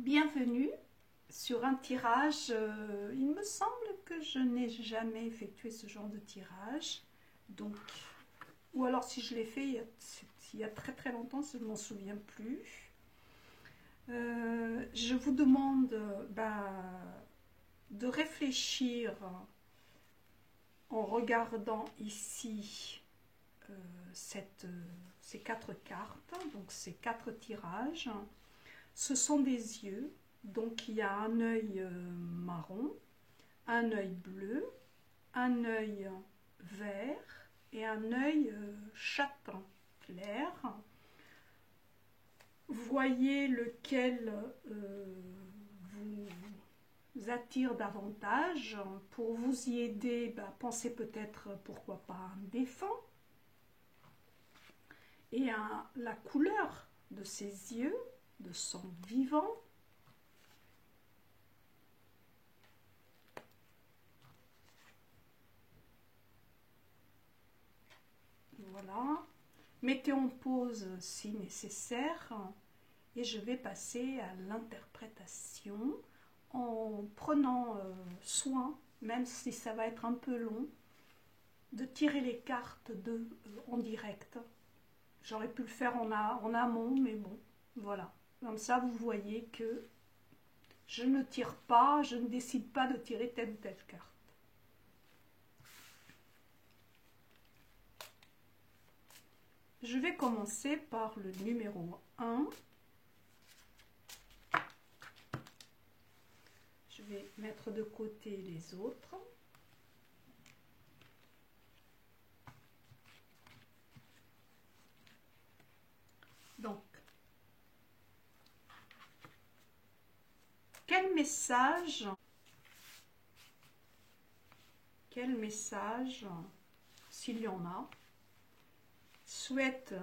Bienvenue sur un tirage. Il me semble que je n'ai jamais effectué ce genre de tirage. Donc, ou alors si je l'ai fait il y a très très longtemps, je ne m'en souviens plus. Je vous demande de réfléchir en regardant ici ces quatre cartes, donc ces quatre tirages. Ce sont des yeux, donc il y a un œil marron, un œil bleu, un œil vert et un œil châtain clair. Voyez lequel vous attire davantage. Pour vous y aider, pensez peut-être pourquoi pas un défunt et à la couleur de ses yeux, de son vivant. Voilà. Mettez en pause si nécessaire et je vais passer à l'interprétation en prenant soin, même si ça va être un peu long, de tirer les cartes en direct. J'aurais pu le faire en amont, mais bon, voilà. Comme ça, vous voyez que je ne tire pas, je ne décide pas de tirer telle ou telle carte. Je vais commencer par le numéro 1. Je vais mettre de côté les autres. Donc, quel message, s'il y en a, souhaite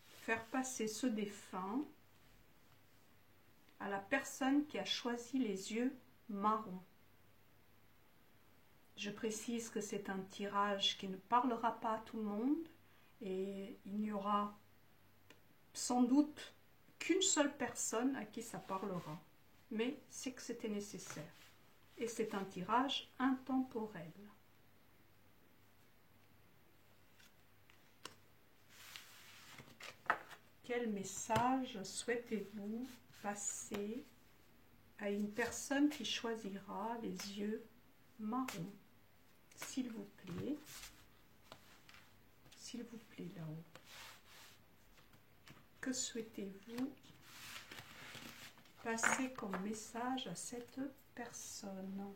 faire passer ce défunt à la personne qui a choisi les yeux marrons? Je précise que c'est un tirage qui ne parlera pas à tout le monde et il n'y aura sans doute qu'une seule personne à qui ça parlera. Mais c'est que c'était nécessaire. Et c'est un tirage intemporel. Quel message souhaitez-vous passer à une personne qui choisira les yeux marrons? S'il vous plaît. S'il vous plaît, là-haut. Que souhaitez-vous passer comme message à cette personne?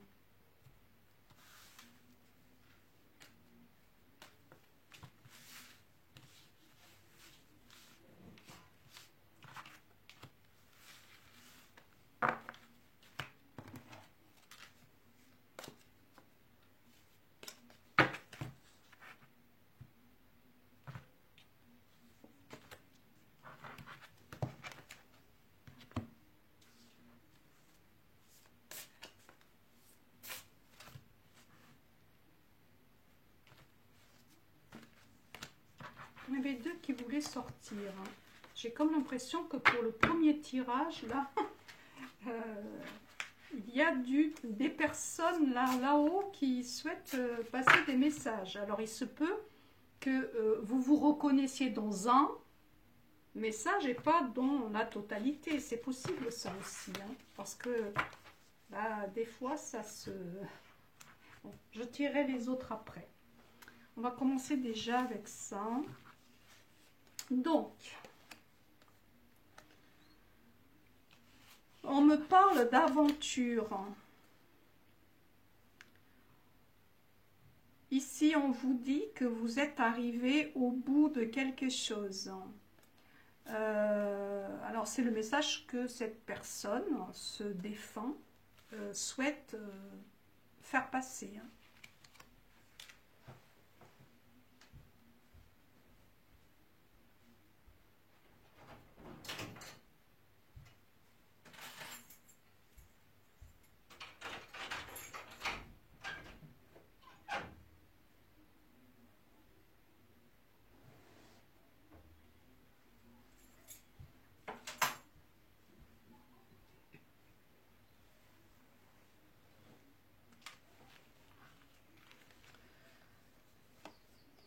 Il y en avait deux qui voulaient sortir. J'ai comme l'impression que pour le premier tirage, là, il y a des personnes là-haut qui souhaitent passer des messages. Alors, il se peut que vous vous reconnaissiez dans un message et pas dans la totalité. C'est possible ça aussi, hein, parce que des fois, ça se... Bon, je tirerai les autres après. On va commencer déjà avec ça. Donc, on me parle d'aventure. Ici, on vous dit que vous êtes arrivé au bout de quelque chose. Alors, c'est le message que cette personne, ce défunt, souhaite faire passer.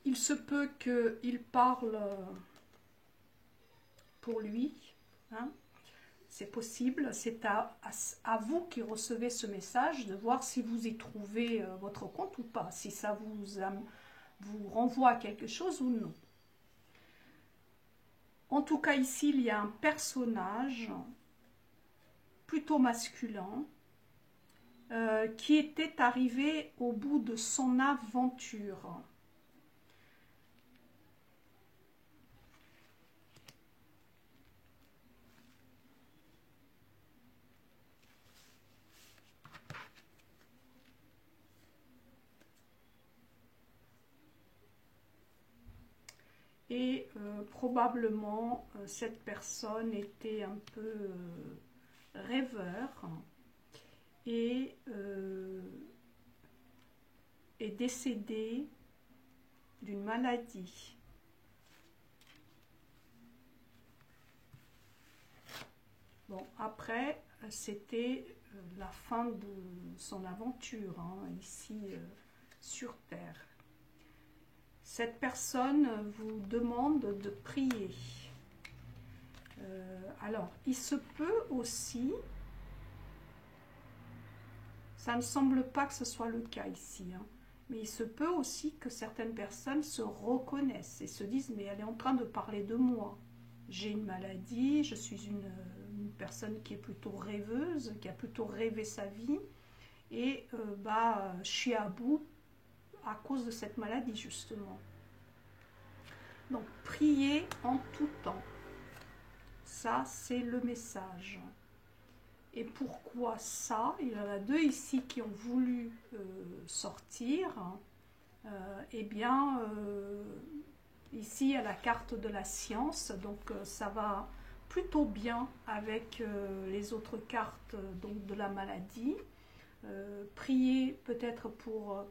il se peut qu'il parle pour lui, hein. C'est possible, c'est à vous qui recevez ce message de voir si vous y trouvez votre compte ou pas, si ça vous renvoie à quelque chose ou non. En tout cas, ici, il y a un personnage plutôt masculin qui était arrivé au bout de son aventure. Et probablement, cette personne était un peu rêveur et est décédée d'une maladie. Bon, après, c'était la fin de son aventure, hein, ici sur Terre. Cette personne vous demande de prier. Alors, il se peut aussi, ça ne semble pas que ce soit le cas ici, hein, mais il se peut aussi que certaines personnes se reconnaissent et se disent « mais elle est en train de parler de moi. J'ai une maladie, je suis une personne qui est plutôt rêveuse, qui a plutôt rêvé sa vie et je suis à bout à cause de cette maladie justement. » Donc, priez en tout temps. Ça, c'est le message. Et pourquoi ça? Il y en a deux ici qui ont voulu sortir. Eh bien, ici, il y a la carte de la science. Donc, ça va plutôt bien avec les autres cartes donc, de la maladie. Priez peut-être pour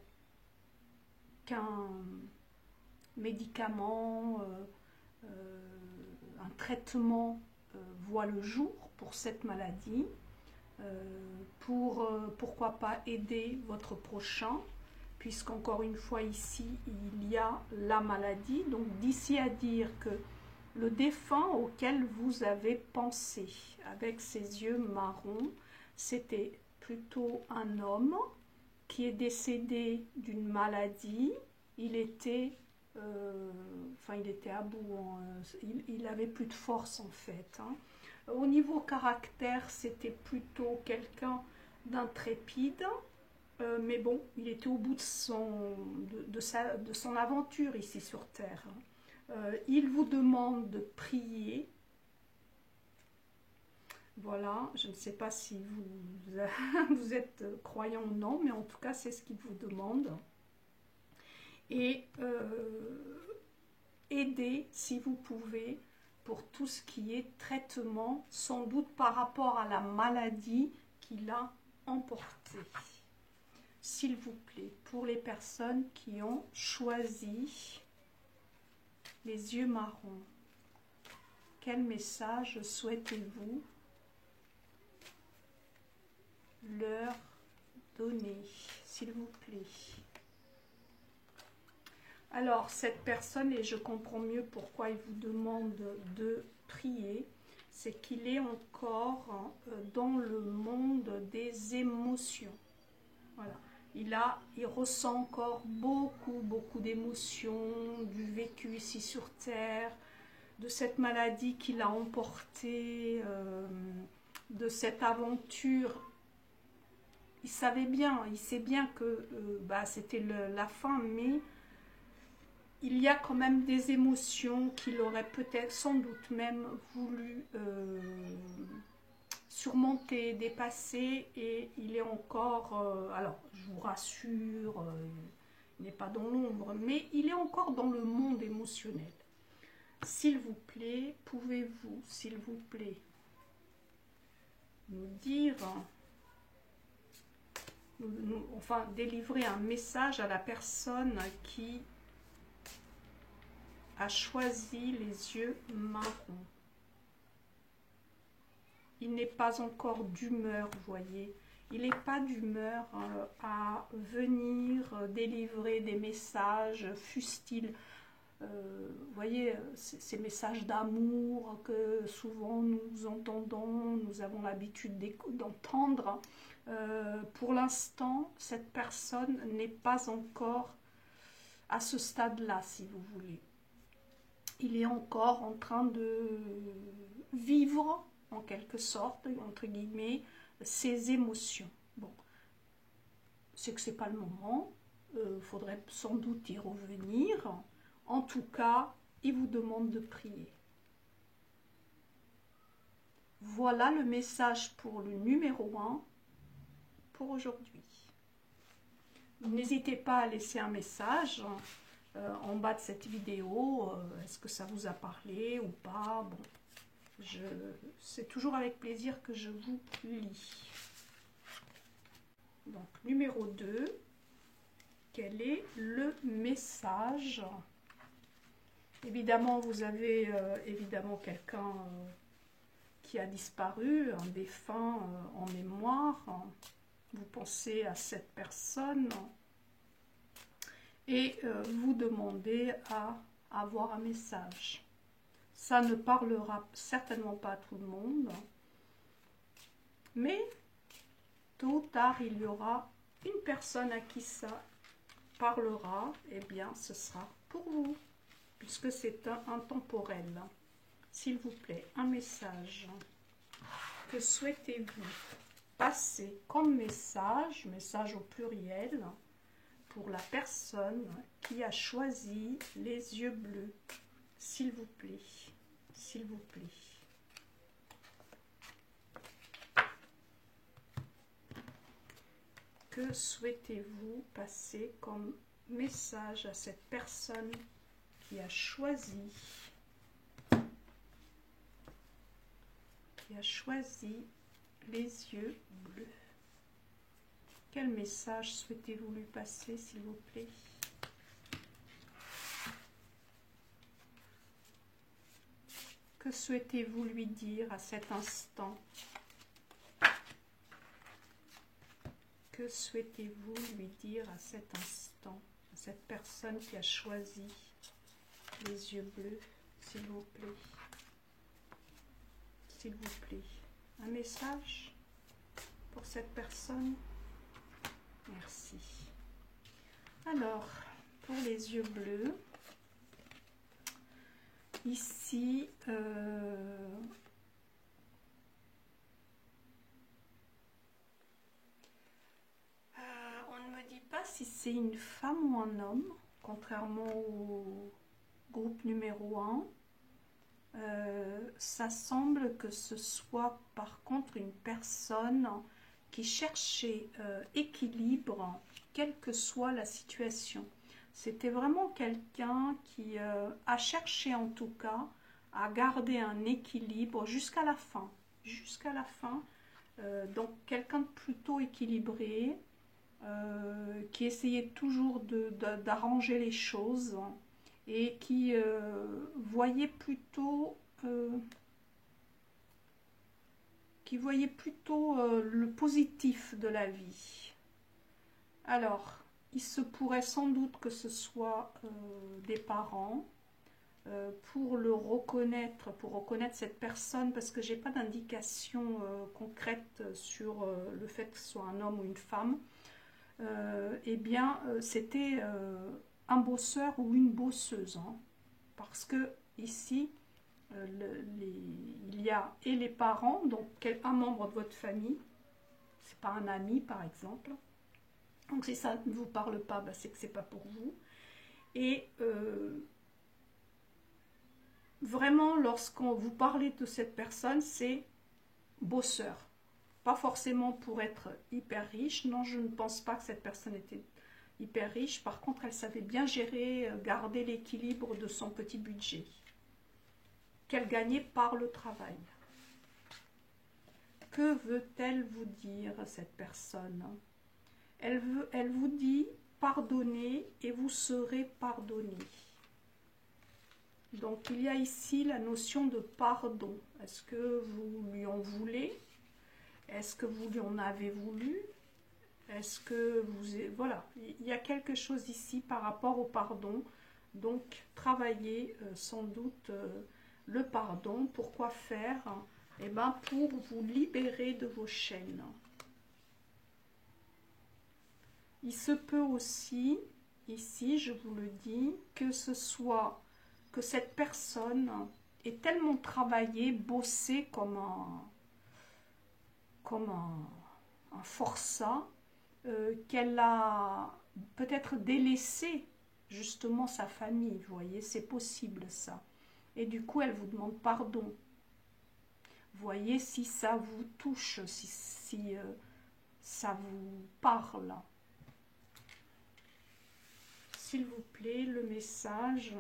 qu'un médicament, un traitement voit le jour pour cette maladie, pourquoi pas aider votre prochain, puisqu'encore une fois ici il y a la maladie, donc d'ici à dire que le défunt auquel vous avez pensé avec ses yeux marrons, c'était plutôt un homme qui est décédé d'une maladie. Il était il était à bout, hein. Il avait plus de force en fait, hein. Au niveau caractère, c'était plutôt quelqu'un d'intrépide, mais bon, il était au bout de son aventure ici sur Terre. Il vous demande de prier. Voilà, je ne sais pas si vous êtes croyant ou non, mais en tout cas, c'est ce qu'il vous demande. Et aider, si vous pouvez, pour tout ce qui est traitement, sans doute par rapport à la maladie qu'il a emportée. S'il vous plaît, pour les personnes qui ont choisi les yeux marrons, quel message souhaitez-vous leur donner, s'il vous plaît? Alors, cette personne, et je comprends mieux pourquoi il vous demande de prier, c'est qu'il est encore dans le monde des émotions. Voilà. Il ressent encore beaucoup d'émotions, du vécu ici sur Terre, de cette maladie qu'il a emportée, de cette aventure. Il sait bien que c'était la fin, mais il y a quand même des émotions qu'il aurait peut-être, sans doute même, voulu surmonter, dépasser, et il est encore, alors je vous rassure, il n'est pas dans l'ombre, mais il est encore dans le monde émotionnel. S'il vous plaît, pouvez-vous, s'il vous plaît, nous dire, délivrer un message à la personne qui a choisi les yeux marrons. Il n'est pas encore d'humeur, vous voyez. Il n'est pas d'humeur à venir délivrer des messages, fussent-ils vous voyez, ces messages d'amour que souvent nous entendons, nous avons l'habitude d'entendre. Pour l'instant, cette personne n'est pas encore à ce stade-là, si vous voulez. Il est encore en train de vivre, en quelque sorte, entre guillemets, ses émotions. Bon, c'est que c'est pas le moment. Faudrait sans doute y revenir. En tout cas, il vous demande de prier. Voilà le message pour le numéro 1 pour aujourd'hui. N'hésitez pas à laisser un message en bas de cette vidéo. Est-ce que ça vous a parlé ou pas? Bon, c'est toujours avec plaisir que je vous lis. Donc, numéro 2. Quel est le message? Évidemment, vous avez évidemment quelqu'un qui a disparu, un défunt en mémoire. Vous pensez à cette personne et vous demandez à avoir un message. Ça ne parlera certainement pas à tout le monde, mais tôt ou tard, il y aura une personne à qui ça parlera, et bien ce sera pour vous, puisque c'est intemporel. S'il vous plaît, un message. Que souhaitez-vous passer comme message, message au pluriel, pour la personne qui a choisi les yeux bleus? S'il vous plaît, s'il vous plaît. Que souhaitez-vous passer comme message à cette personne qui a choisi les yeux bleus? Quel message souhaitez-vous lui passer, s'il vous plaît? Que souhaitez-vous lui dire à cet instant? Que souhaitez-vous lui dire à cet instant, à cette personne qui a choisi les yeux bleus, s'il vous plaît? S'il vous plaît, un message pour cette personne? Merci. Alors, pour les yeux bleus, ici, on ne me dit pas si c'est une femme ou un homme, contrairement au groupe numéro 1. Ça semble que ce soit par contre une personne qui cherchait équilibre, quelle que soit la situation. C'était vraiment quelqu'un qui a cherché en tout cas à garder un équilibre jusqu'à la fin. Jusqu'à la fin. Donc quelqu'un de plutôt équilibré, qui essayait toujours d'arranger les choses et qui voyait plutôt le positif de la vie. Alors, il se pourrait sans doute que ce soit des parents, pour reconnaître cette personne, parce que j'ai pas d'indication concrète sur le fait que ce soit un homme ou une femme. Eh bien, c'était un bosseur ou une bosseuse, hein, parce que ici, il y a et les parents, donc un membre de votre famille, c'est pas un ami par exemple. Donc si ça ne vous parle pas, bah, c'est que c'est pas pour vous. Et vraiment, lorsqu'on vous parlez de cette personne, c'est bosseur. Pas forcément pour être hyper riche. Non, je ne pense pas que cette personne était hyper riche. Par contre, elle savait bien gérer, garder l'équilibre de son petit budget qu'elle gagnait par le travail. Que veut-elle vous dire, cette personne? Elle vous dit pardonnez et vous serez pardonné. Donc il y a ici la notion de pardon. Est-ce que vous lui en voulez? Est-ce que vous lui en avez voulu? Est-ce que vous... Voilà, il y a quelque chose ici par rapport au pardon. Donc, travaillez sans doute le pardon. Pourquoi faire? Eh bien, pour vous libérer de vos chaînes. Il se peut aussi, ici, je vous le dis, que ce soit que cette personne ait tellement travaillé, bossé comme un forçat, qu'elle a peut-être délaissé justement sa famille, vous voyez, c'est possible ça. Et du coup, elle vous demande pardon. Voyez si ça vous touche, si ça vous parle. S'il vous plaît, le message.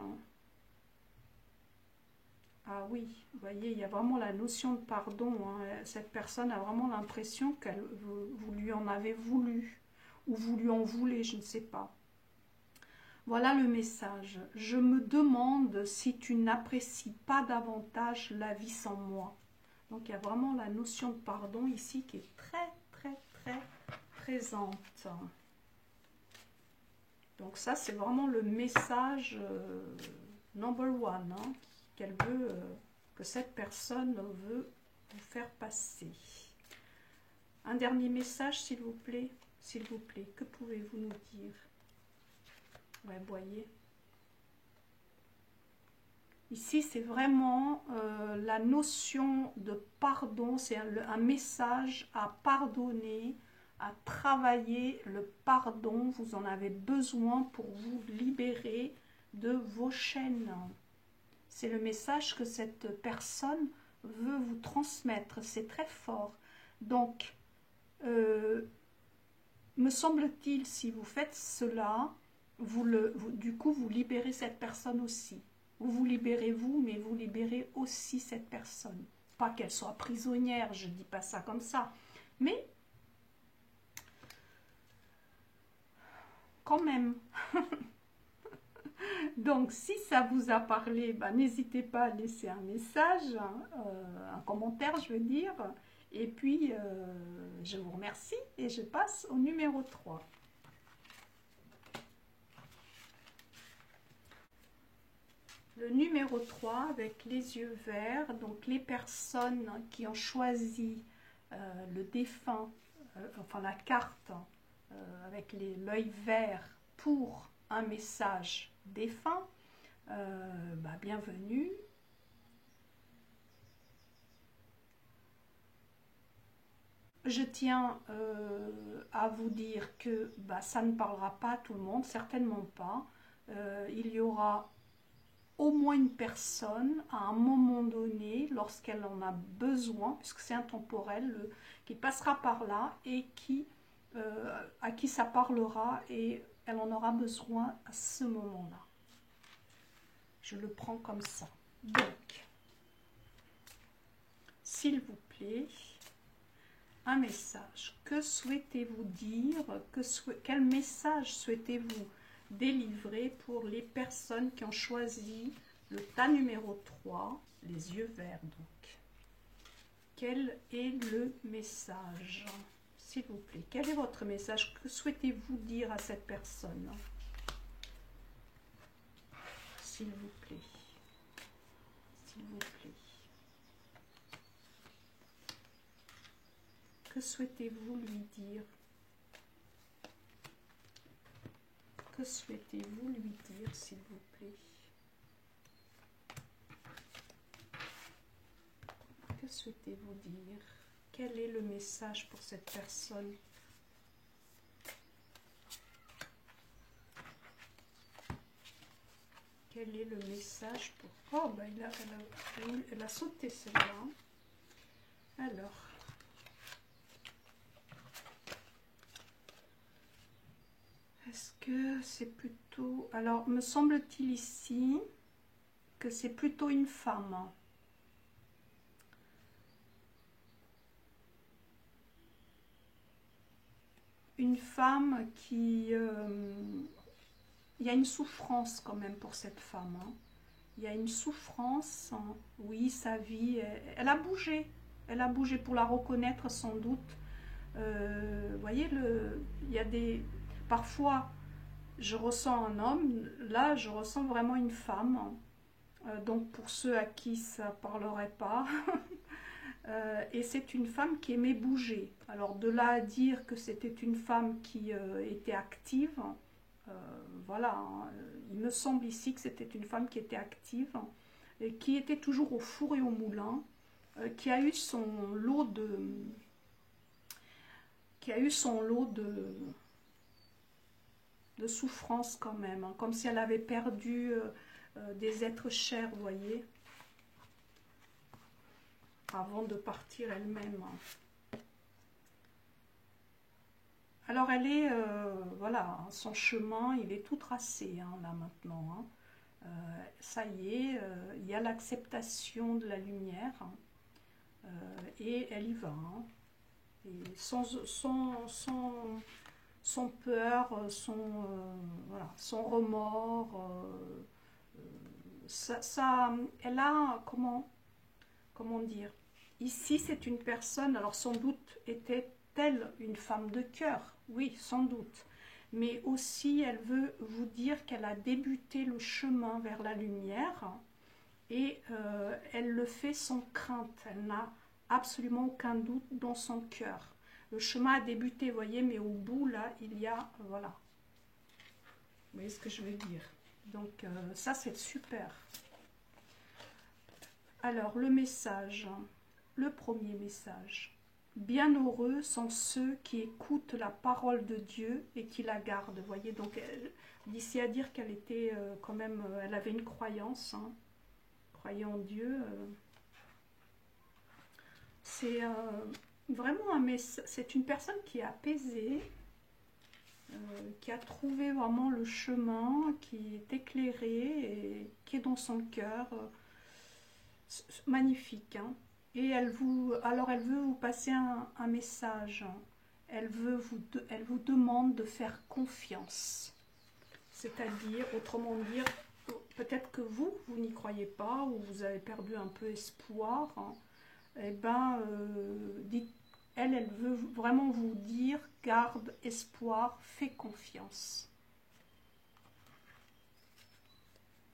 Ah oui, vous voyez, il y a vraiment la notion de pardon. Hein. Cette personne a vraiment l'impression que vous lui en avez voulu, ou vous lui en voulez, je ne sais pas. Voilà le message. Je me demande si tu n'apprécies pas davantage la vie sans moi. Donc il y a vraiment la notion de pardon ici qui est très, très, très présente. Donc ça, c'est vraiment le message number one, hein, qu'elle veut, que cette personne veut vous faire passer. Un dernier message, s'il vous plaît. S'il vous plaît, que pouvez-vous nous dire? Ouais, vous voyez. Ici, c'est vraiment la notion de pardon. C'est un message à pardonner, à travailler le pardon. Vous en avez besoin pour vous libérer de vos chaînes. C'est le message que cette personne veut vous transmettre. C'est très fort. Donc, me semble-t-il, si vous faites cela, du coup, vous libérez cette personne aussi. Vous vous libérez vous, mais vous libérez aussi cette personne. Pas qu'elle soit prisonnière, je ne dis pas ça comme ça. Mais, quand même. Donc, si ça vous a parlé, bah, n'hésitez pas à laisser un message, un commentaire, je veux dire. Et puis, je vous remercie et je passe au numéro 3. Le numéro 3 avec les yeux verts, donc les personnes qui ont choisi le défunt, enfin la carte avec l'œil vert pour un message défunt, bah, bienvenue. Je tiens à vous dire que bah, ça ne parlera pas à tout le monde, certainement pas. Il y aura au moins une personne à un moment donné, lorsqu'elle en a besoin, puisque c'est intemporel, qui passera par là et à qui ça parlera et elle en aura besoin à ce moment-là. Je le prends comme ça. Donc, s'il vous plaît, un message. Que souhaitez-vous dire? Quel message souhaitez-vous délivrer pour les personnes qui ont choisi le tas numéro 3, les yeux verts donc? Quel est le message? S'il vous plaît, quel est votre message? Que souhaitez-vous dire à cette personne? S'il vous plaît. S'il vous plaît. Que souhaitez-vous lui dire? Que souhaitez-vous lui dire, s'il vous plaît? Que souhaitez-vous dire? Quel est le message pour cette personne? Quel est le message pour... Oh, ben elle a sauté celle-là. Alors... Est-ce que c'est plutôt... Alors, me semble-t-il ici que c'est plutôt une femme. Une femme qui... il y a une souffrance quand même pour cette femme. Hein. Il y a une souffrance. Hein. Oui, sa vie, elle a bougé. Elle a bougé pour la reconnaître sans doute. Vous voyez, il y a des... Parfois... je ressens un homme, là je ressens vraiment une femme. Donc pour ceux à qui ça parlerait pas, et c'est une femme qui aimait bouger. Alors de là à dire que c'était une femme qui était active, euh, voilà, hein, il me semble ici que c'était une femme qui était active, et qui était toujours au four et au moulin, qui a eu son lot de souffrance quand même, hein, comme si elle avait perdu des êtres chers, vous voyez, avant de partir elle-même. Alors elle est, voilà, son chemin, il est tout tracé, hein, là maintenant. Hein. Ça y est, il y a l'acceptation de la lumière, hein, et elle y va. Hein. Et son peur, voilà, son remords, elle a, comment dire, ici c'est une personne, alors sans doute était-elle une femme de cœur, oui, sans doute, mais aussi elle veut vous dire qu'elle a débuté le chemin vers la lumière, et elle le fait sans crainte, elle n'a absolument aucun doute dans son cœur. Le chemin a débuté, vous voyez, mais au bout, là, il y a, voilà. Vous voyez ce que je veux dire. Donc, ça, c'est super. Alors, le message, le premier message. Bienheureux sont ceux qui écoutent la parole de Dieu et qui la gardent. Vous voyez, donc, d'ici à dire qu'elle était quand même, elle avait une croyance, hein, croyant en Dieu. C'est vraiment un message, c'est une personne qui est apaisée, qui a trouvé vraiment le chemin, qui est éclairé et qui est dans son cœur. Magnifique. Hein. Et alors elle veut vous passer un message. Elle vous demande de faire confiance. C'est-à-dire, autrement dire, peut-être que vous n'y croyez pas ou vous avez perdu un peu espoir. Hein. Eh ben, elle veut vraiment vous dire, garde espoir, fais confiance.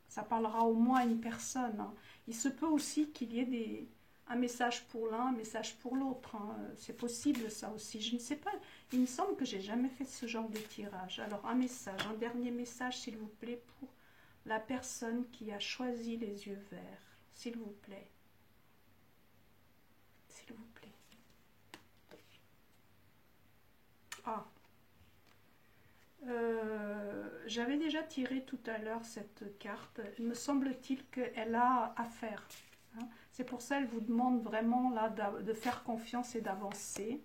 Ça parlera au moins à une personne. Hein. Il se peut aussi qu'il y ait un message pour l'un, un message pour l'autre. Hein. C'est possible ça aussi. Je ne sais pas. Il me semble que j'ai jamais fait ce genre de tirage. Alors un message, un dernier message s'il vous plaît pour la personne qui a choisi les yeux verts. S'il vous plaît. S'il vous plaît. Ah. J'avais déjà tiré tout à l'heure cette carte. Il me semble-t-il qu'elle a à faire. Hein. C'est pour ça qu'elle vous demande vraiment là de faire confiance et d'avancer.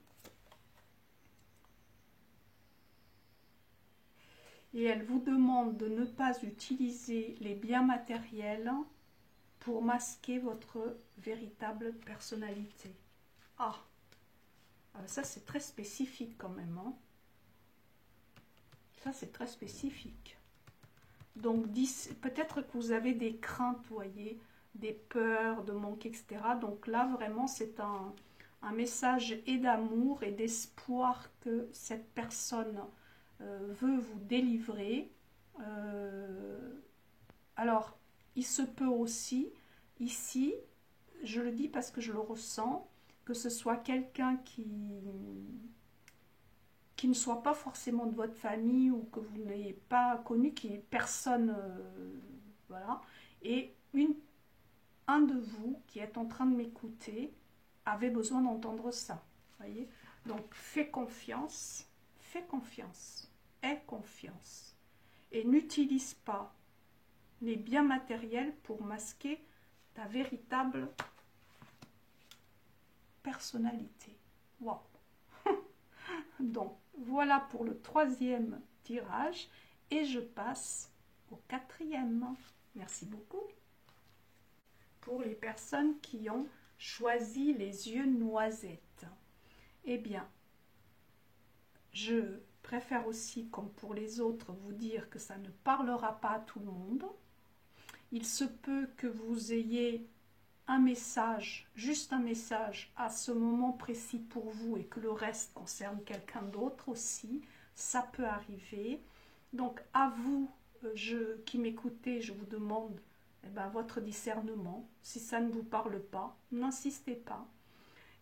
Et elle vous demande de ne pas utiliser les biens matériels pour masquer votre véritable personnalité. Ah, ça c'est très spécifique quand même. Hein. Ça, c'est très spécifique. Donc, peut-être que vous avez des craintes, vous voyez, des peurs de manquer, etc. Donc là, vraiment, c'est un message et d'amour et d'espoir que cette personne veut vous délivrer. Alors, il se peut aussi, ici, je le dis parce que je le ressens, que ce soit quelqu'un qui ne soit pas forcément de votre famille ou que vous n'ayez pas connu, qui est personne, voilà, et un de vous qui est en train de m'écouter avait besoin d'entendre ça, voyez. Donc fais confiance, aie confiance, et n'utilise pas les biens matériels pour masquer ta véritable personnalité. Waouh. Donc, voilà pour le troisième tirage et je passe au quatrième. Merci beaucoup. Pour les personnes qui ont choisi les yeux noisettes, eh bien, je préfère aussi, comme pour les autres, vous dire que ça ne parlera pas à tout le monde. Il se peut que vous ayez un message, juste un message à ce moment précis pour vous et que le reste concerne quelqu'un d'autre aussi, ça peut arriver. Donc à vous, qui m'écoutez, je vous demande eh ben, votre discernement. Si ça ne vous parle pas, n'insistez pas.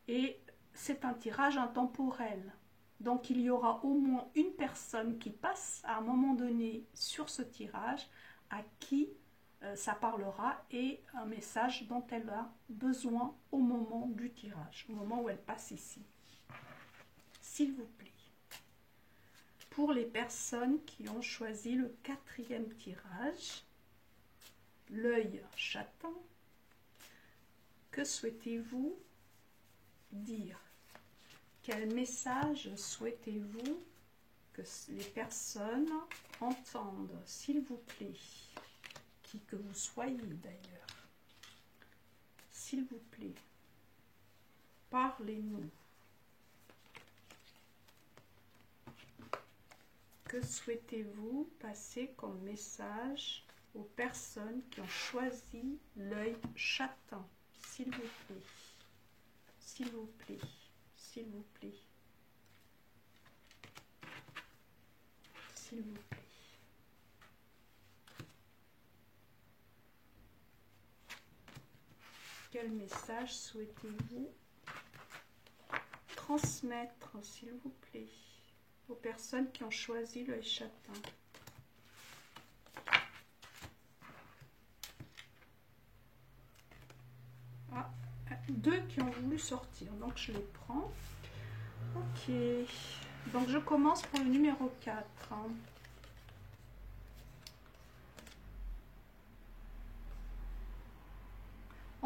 Et c'est un tirage intemporel. Donc il y aura au moins une personne qui passe à un moment donné sur ce tirage à qui ça parlera et un message dont elle a besoin au moment du tirage, au moment où elle passe ici. S'il vous plaît. Pour les personnes qui ont choisi le 4e tirage, l'œil châtain, que souhaitez-vous dire? Quel message souhaitez-vous que les personnes entendent, s'il vous plaît? Qui que vous soyez d'ailleurs. S'il vous plaît, parlez-nous. Que souhaitez-vous passer comme message aux personnes qui ont choisi l'œil châtain? S'il vous plaît. S'il vous plaît. S'il vous plaît. S'il vous plaît. Quel message souhaitez-vous transmettre, s'il vous plaît, aux personnes qui ont choisi l'œil châtain? Ah, 2 qui ont voulu sortir, donc je les prends. Ok, donc je commence pour le numéro 4.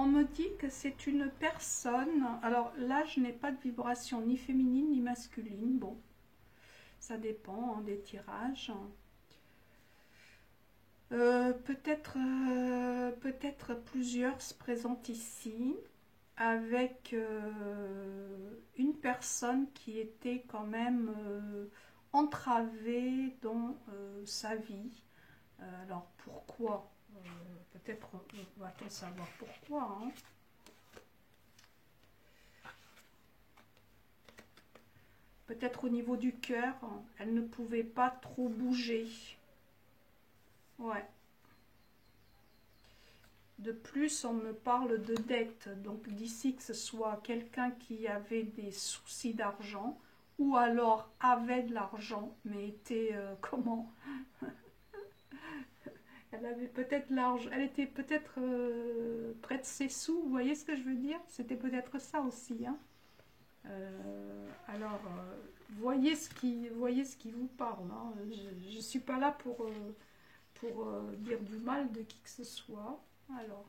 On me dit que c'est une personne, alors là je n'ai pas de vibration ni féminine ni masculine, bon, ça dépend hein, des tirages. Peut-être plusieurs se présentent ici avec une personne qui était quand même entravée dans sa vie. Alors pourquoi? Peut-être va-t-on savoir pourquoi. Hein. Peut-être au niveau du cœur, elle ne pouvait pas trop bouger. Ouais. De plus, on me parle de dette. Donc d'ici que ce soit quelqu'un qui avait des soucis d'argent ou alors avait de l'argent, mais était comment? Elle avait peut-être l'argent, elle était peut-être près de ses sous, vous voyez ce que je veux dire? C'était peut-être ça aussi. Hein. Alors, voyez ce qui vous parle. Hein. Je ne suis pas là pour dire du mal de qui que ce soit. Alors,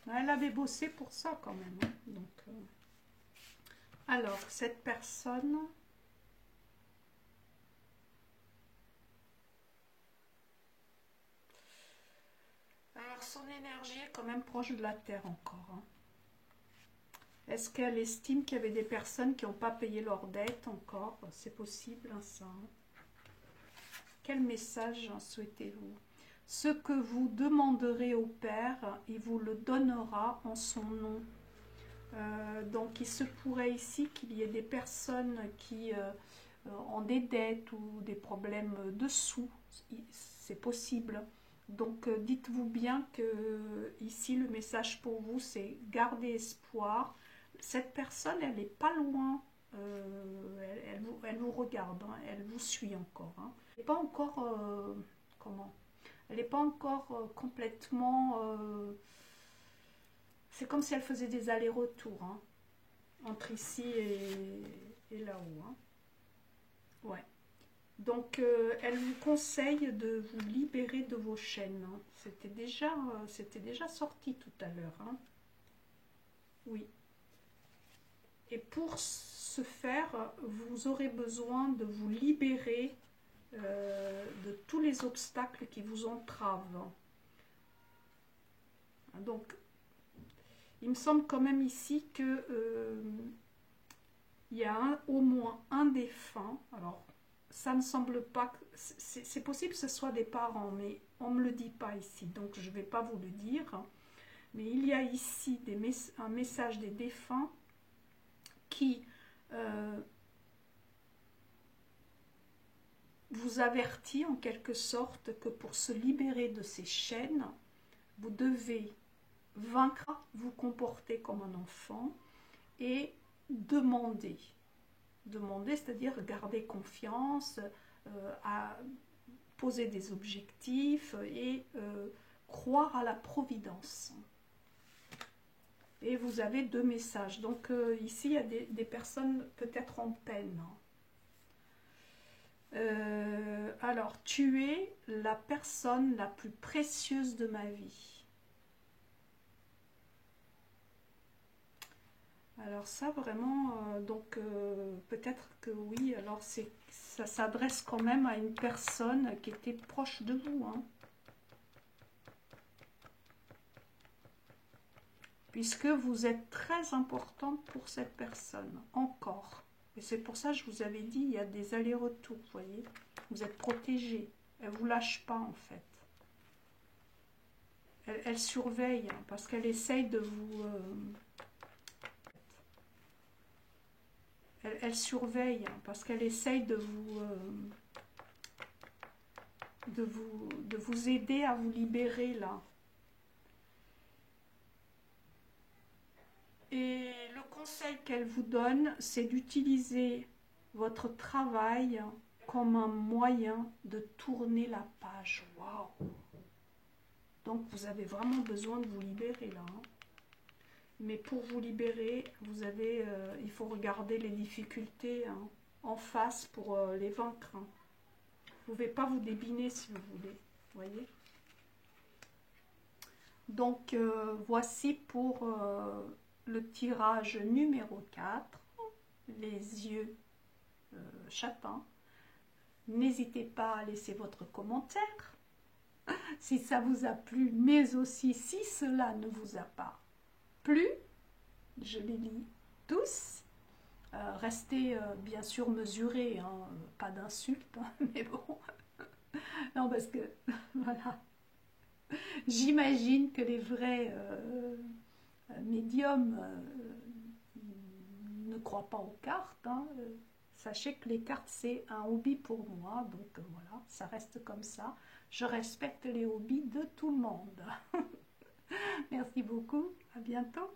elle avait bossé pour ça quand même. Hein. Donc, alors, cette personne... Alors, son énergie est quand même proche de la Terre encore. Hein. Est-ce qu'elle estime qu'il y avait des personnes qui n'ont pas payé leurs dettes encore? C'est possible, hein, ça. Hein. Quel message souhaitez-vous? Ce que vous demanderez au Père, il vous le donnera en son nom. Donc il se pourrait ici qu'il y ait des personnes qui ont des dettes ou des problèmes de sous. C'est possible. Donc dites-vous bien que ici le message pour vous c'est garder espoir. Cette personne elle n'est pas loin. Elle vous regarde, hein, elle vous suit encore. Hein. Elle n'est pas encore comment? Elle n'est pas encore complètement. C'est comme si elle faisait des allers-retours hein, entre ici et là-haut. Hein. Ouais. Donc, elle vous conseille de vous libérer de vos chaînes. Hein. C'était déjà sorti tout à l'heure. Hein. Oui. Et pour ce faire, vous aurez besoin de vous libérer de tous les obstacles qui vous entravent. Donc, il me semble quand même ici que il y a au moins un défunt. Alors, ça ne semble pas... C'est possible que ce soit des parents, mais on ne me le dit pas ici, donc je ne vais pas vous le dire. Mais il y a ici un message des défunts qui vous avertit en quelque sorte que pour se libérer de ces chaînes, vous devez vaincre, vous comporter comme un enfant et demander. Demander, c'est-à-dire garder confiance, à poser des objectifs et croire à la providence. Et vous avez 2 messages. Donc ici, il y a des personnes peut-être en peine. Alors, tu es la personne la plus précieuse de ma vie. Alors ça, vraiment, peut-être que oui, alors ça s'adresse quand même à une personne qui était proche de vous, hein. Puisque vous êtes très importante pour cette personne, encore. Et c'est pour ça que je vous avais dit, il y a des allers-retours, vous voyez. Vous êtes protégé. Elle ne vous lâche pas, en fait. Elle surveille, hein, parce qu'elle essaye de vous... Elle surveille, hein, parce qu'elle essaye de vous aider à vous libérer, là. Et le conseil qu'elle vous donne, c'est d'utiliser votre travail comme un moyen de tourner la page. Waouh! Donc vous avez vraiment besoin de vous libérer là, hein. Mais pour vous libérer, il faut regarder les difficultés, hein, en face pour les vaincre, hein. Vous ne pouvez pas vous débiner si vous voulez, voyez. Donc voici pour le tirage numéro 4, les yeux châtains. N'hésitez pas à laisser votre commentaire si ça vous a plu, mais aussi si cela ne vous a pas plu. Je les lis tous. Restez bien sûr mesurés, hein, pas d'insultes, hein, mais bon. Non, parce que, voilà. J'imagine que les vrais médiums ne croient pas aux cartes, hein. Sachez que les cartes, c'est un hobby pour moi, donc voilà, ça reste comme ça. Je respecte les hobbies de tout le monde. Merci beaucoup, à bientôt.